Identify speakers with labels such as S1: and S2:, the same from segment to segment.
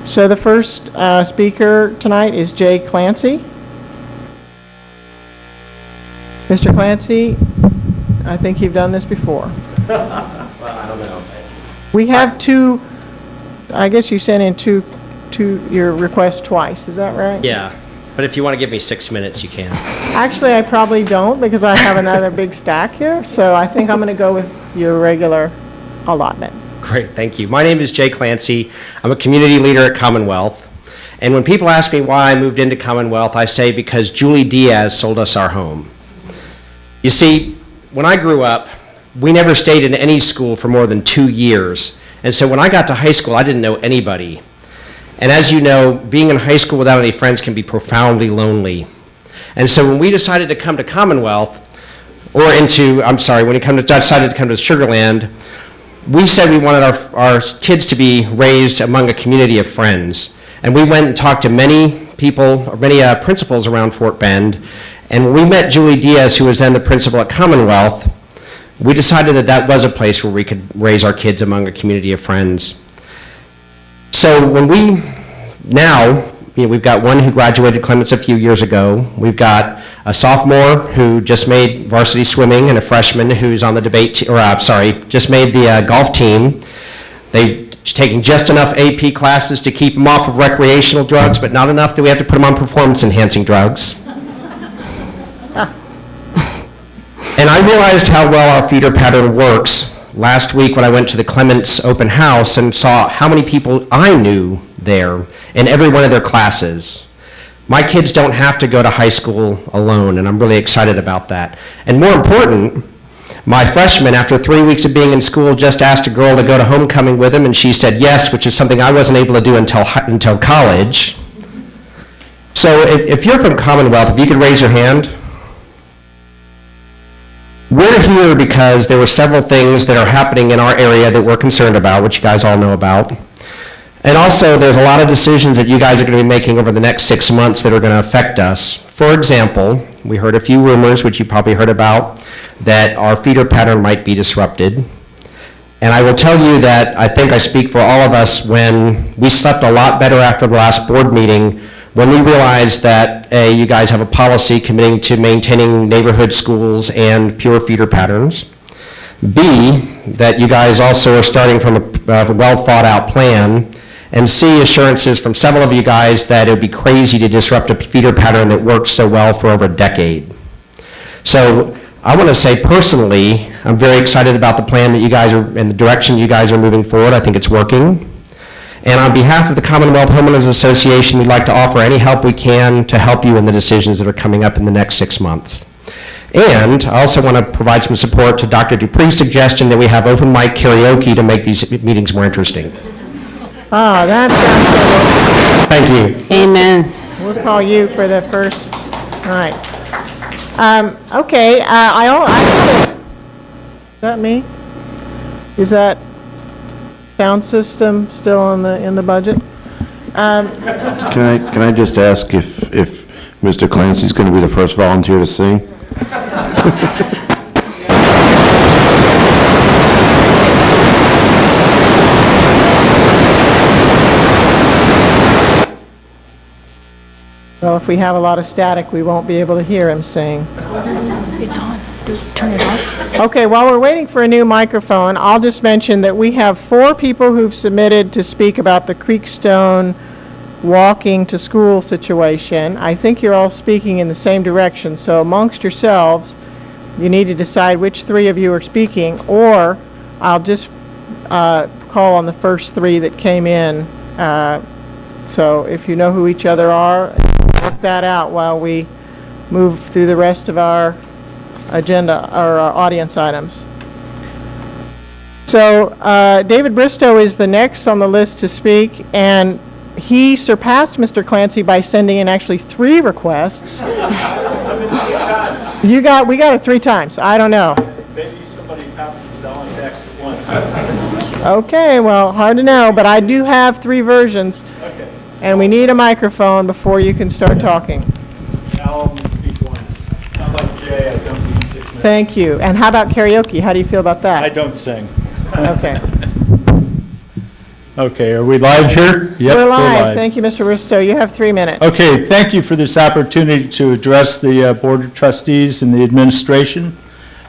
S1: So the first speaker tonight is Jay Clancy. Mr. Clancy, I think you've done this before.
S2: Well, I don't know.
S1: We have two, I guess you sent in two your request twice, is that right?
S2: Yeah, but if you want to give me 6 minutes, you can.
S1: Actually, I probably don't because I have another big stack here, so I think I'm going to go with your regular allotment.
S2: Great, thank you. My name is Jay Clancy. I'm a community leader at Commonwealth. And when people ask me why I moved into Commonwealth, I say because Julie Diaz sold us our home. You see, when I grew up, we never stayed in any school for more than 2 years. And so when I got to high school, I didn't know anybody. And as you know, being in high school without any friends can be profoundly lonely. And so when we decided to come to Commonwealth, or into, I'm sorry, when we decided to come to Sugar Land, we said we wanted our kids to be raised among a community of friends. And we went and talked to many people, or many principals around Fort Bend. And when we met Julie Diaz, who was then the principal at Commonwealth, we decided that that was a place where we could raise our kids among a community of friends. So when we now, we've got one who graduated Clements a few years ago. We've got a sophomore who just made varsity swimming and a freshman who's on the just made the golf team. They've taken just enough AP classes to keep them off of recreational drugs, but not enough that we have to put them on performance-enhancing drugs. And I realized how well our feeder pattern works last week when I went to the Clements open house and saw how many people I knew there in every one of their classes. My kids don't have to go to high school alone, and I'm really excited about that. And more important, my freshman, after 3 weeks of being in school, just asked a girl to go to homecoming with him, and she said yes, which is something I wasn't able to do until college. So if you're from Commonwealth, if you could raise your hand. We're here because there were several things that are happening in our area that we're concerned about, which you guys all know about. And also, there's a lot of decisions that you guys are going to be making over the next 6 months that are going to affect us. For example, we heard a few rumors, which you probably heard about, that our feeder pattern might be disrupted. And I will tell you that I think I speak for all of us when we slept a lot better after the last board meeting when we realized that A, you guys have a policy committing to maintaining neighborhood schools and pure feeder patterns. B, that you guys also are starting from a well-thought-out plan. And C, assurances from several of you guys that it would be crazy to disrupt a feeder pattern that worked so well for over a decade. So I want to say personally, I'm very excited about the plan that you guys are, and the direction you guys are moving forward. I think it's working. And on behalf of the Commonwealth Homeowners Association, we'd like to offer any help we can to help you in the decisions that are coming up in the next 6 months. And I also want to provide some support to Dr. Dupree's suggestion that we have open mic karaoke to make these meetings more interesting.
S1: Ah, that sounds
S2: Thank you.
S3: Amen.
S1: good. We'll call you for the first. All right. Okay. Is that me? Is that sound system still in the budget?
S4: Can I just ask if Mr. Clancy's going to be the first volunteer to sing?
S1: Well, if we have a lot of static, we won't be able to hear him sing.
S3: It's on. Turn it off.
S1: Okay, while we're waiting for a new microphone, I'll just mention that we have 4 people who've submitted to speak about the Creekstone walking to school situation. I think you're all speaking in the same direction, so amongst yourselves, you need to decide which 3 of you are speaking, or I'll just call on the first 3 that came in. So if you know who each other are, work that out while we move through the rest of our agenda or our audience items. So David Bristow is the next on the list to speak, and he surpassed Mr. Clancy by sending in actually 3 requests. We got it 3 times. I don't know.
S5: Maybe somebody copied his own text at once.
S1: Okay, well, hard to know, but I do have 3 versions.
S5: Okay.
S1: And we need a microphone before you can start talking.
S5: I'll only speak once. Not like Jay, I don't need 6 minutes.
S1: Thank you. And how about karaoke? How do you feel about that?
S5: I don't sing.
S1: Okay.
S6: Okay, are we live here? Yep,
S1: We're live. Thank you, Mr. Bristow. You have 3 minutes.
S6: Okay, thank you for this opportunity to address the Board of Trustees and the administration.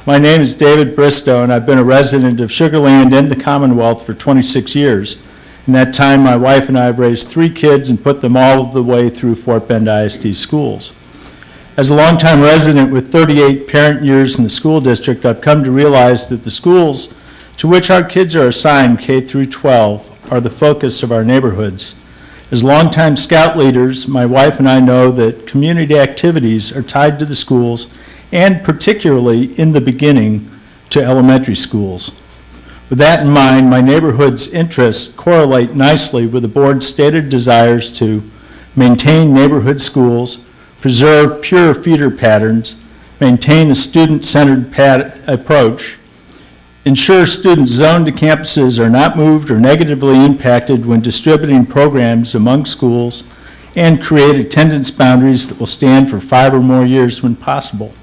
S6: My name is David Bristow, and I've been a resident of Sugar Land and the Commonwealth for 26 years. In that time, my wife and I have raised 3 kids and put them all the way through Fort Bend ISD schools. As a longtime resident with 38 parent years in the school district, I've come to realize that the schools to which our kids are assigned K through 12 are the focus of our neighborhoods. As longtime scout leaders, my wife and I know that community activities are tied to the schools, and particularly in the beginning to elementary schools. With that in mind, my neighborhood's interests correlate nicely with the board's stated desires to maintain neighborhood schools, preserve pure feeder patterns, maintain a student-centered approach, ensure students zoned to campuses are not moved or negatively impacted when distributing programs among schools, and create attendance boundaries that will stand for 5 or more years when possible.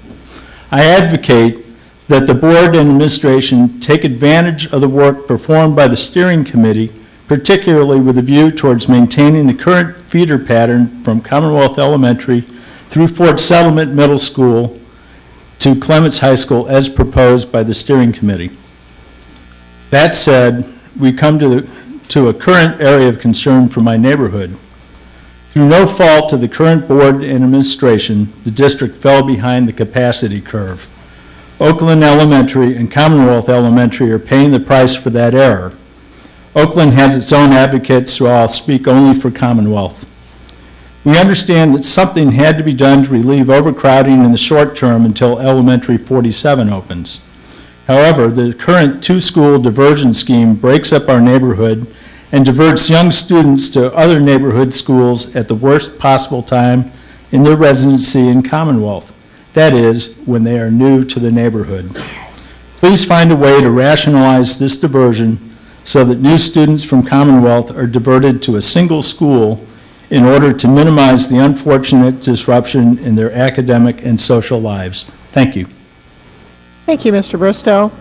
S6: I advocate that the board and administration take advantage of the work performed by the steering committee, particularly with a view towards maintaining the current feeder pattern from Commonwealth Elementary through Fort Settlement Middle School to Clements High School as proposed by the steering committee. That said, we come to a current area of concern for my neighborhood. Through no fault of the current board and administration, the district fell behind the capacity curve. Oakland Elementary and Commonwealth Elementary are paying the price for that error. Oakland has its own advocates, so I'll speak only for Commonwealth. We understand that something had to be done to relieve overcrowding in the short term until Elementary 47 opens. However, the current 2-school diversion scheme breaks up our neighborhood and diverts young students to other neighborhood schools at the worst possible time in their residency in Commonwealth. That is, when they are new to the neighborhood. Please find a way to rationalize this diversion so that new students from Commonwealth are diverted to a single school in order to minimize the unfortunate disruption in their academic and social lives. Thank you.
S1: Thank you, Mr. Bristow.